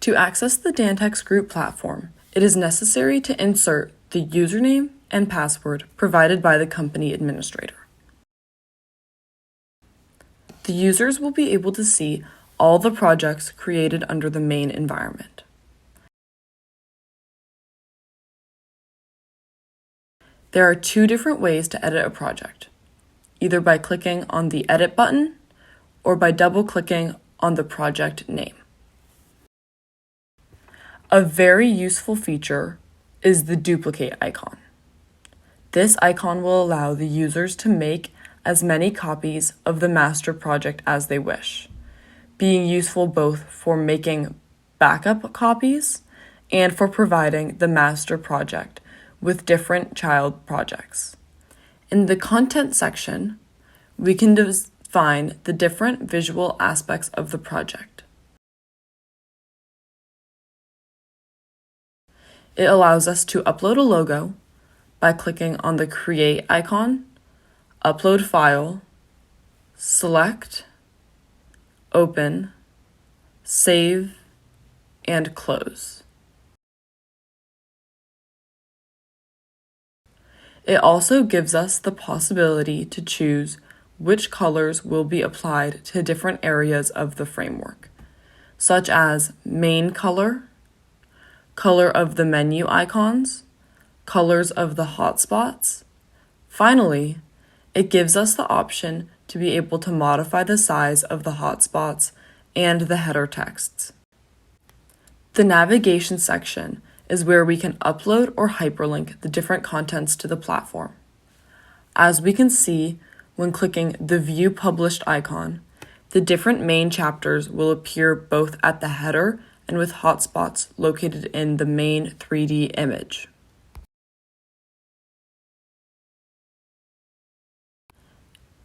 To access the Dantex Group platform, it is necessary to insert the username and password provided by the company administrator. The users will be able to see all the projects created under the main environment. There are two different ways to edit a project, either by clicking on the Edit button or by double-clicking on the project name. A very useful feature is the duplicate icon. This icon will allow the users to make as many copies of the master project as they wish, being useful both for making backup copies and for providing the master project with different child projects. In the content section, we can define the different visual aspects of the project. It allows us to upload a logo by clicking on the Create icon, Upload File, Select, Open, Save, and Close. It also gives us the possibility to choose which colors will be applied to different areas of the framework, such as main color, color of the menu icons, colors of the hotspots. Finally, it gives us the option to be able to modify the size of the hotspots and the header texts. The navigation section is where we can upload or hyperlink the different contents to the platform. As we can see, when clicking the View Published icon, the different main chapters will appear both at the header and with hotspots located in the main 3D image.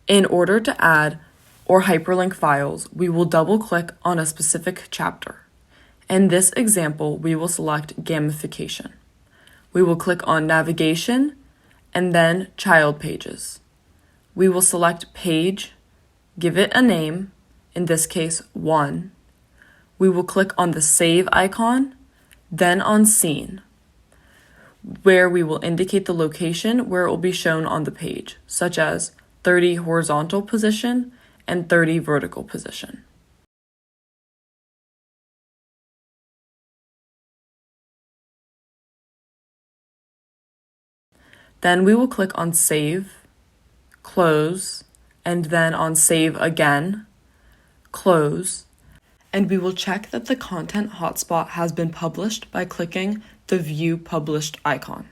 In order to add or hyperlink files, we will double-click on a specific chapter. In this example, we will select Gamification. We will click on Navigation and then Child Pages. We will select Page, give it a name, in this case 1. We will click on the Save icon, then on Scene, where we will indicate the location where it will be shown on the page, such as 30 horizontal position and 30 vertical position. Then we will click on Save, Close, and then on Save again, Close, and we will check that the content hotspot has been published by clicking the View Published icon.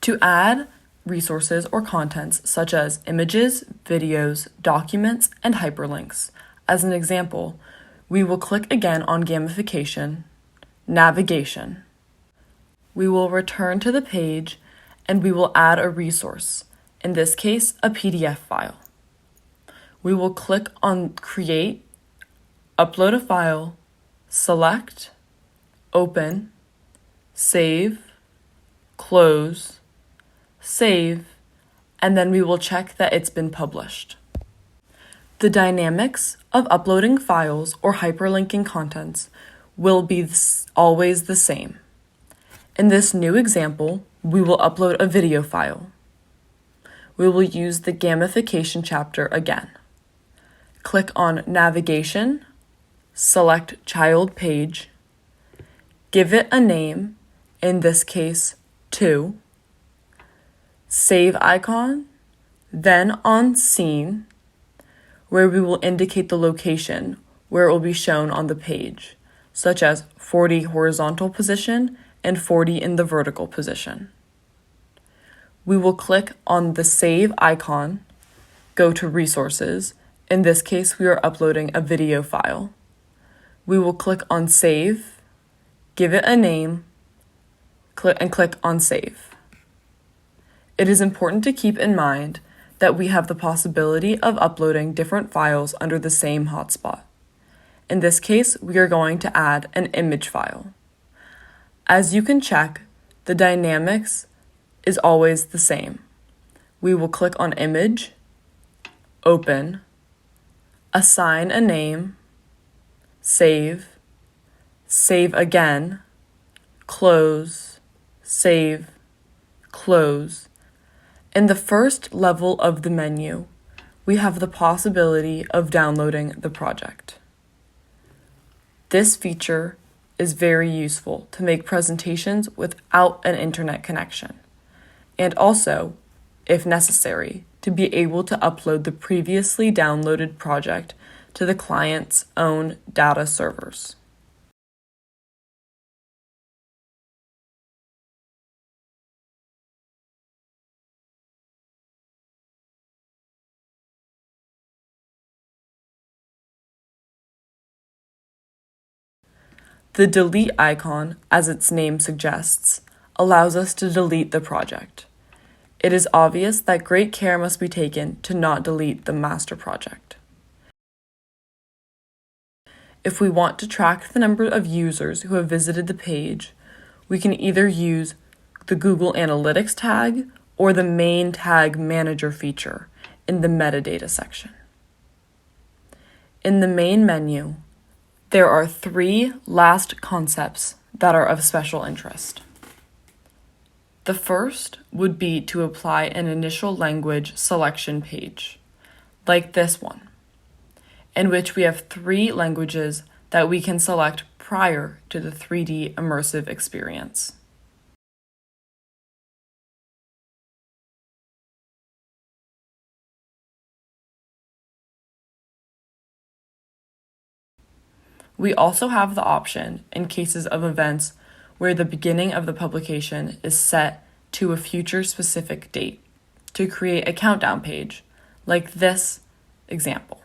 To add resources or contents such as images, videos, documents, and hyperlinks, as an example, we will click again on Gamification, Navigation. We will return to the page and we will add a resource, in this case, a PDF file. We will click on Create, upload a file, select, open, save, close, save, and then we will check that it's been published. The dynamics of uploading files or hyperlinking contents will be always the same. In this new example, we will upload a video file. We will use the gamification chapter again. Click on Navigation, select Child Page, give it a name, in this case 2, Save icon, then on Scene, where we will indicate the location where it will be shown on the page, such as 40 horizontal position and 40 in the vertical position. We will click on the Save icon, go to Resources. In this case, we are uploading a video file. We will click on Save, give it a name, and click on Save. It is important to keep in mind that we have the possibility of uploading different files under the same hotspot. In this case, we are going to add an image file. As you can check, the dynamics is always the same. We will click on Image, Open, assign a name, save, save again, close, save, close. In the first level of the menu, we have the possibility of downloading the project. This feature is very useful to make presentations without an internet connection, and also, if necessary, to be able to upload the previously downloaded project to the client's own data servers. The delete icon, as its name suggests, allows us to delete the project. It is obvious that great care must be taken to not delete the master project. If we want to track the number of users who have visited the page, we can either use the Google Analytics tag or the main tag manager feature in the metadata section. In the main menu, there are 3 last concepts that are of special interest. The first would be to apply an initial language selection page, like this one, in which we have 3 languages that we can select prior to the 3D immersive experience. We also have the option, in cases of events where the beginning of the publication is set to a future specific date, to create a countdown page, like this example,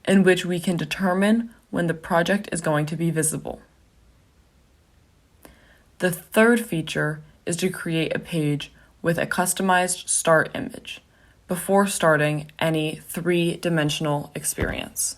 in which we can determine when the project is going to be visible. The third feature is to create a page with a customized start image before starting any 3-dimensional experience.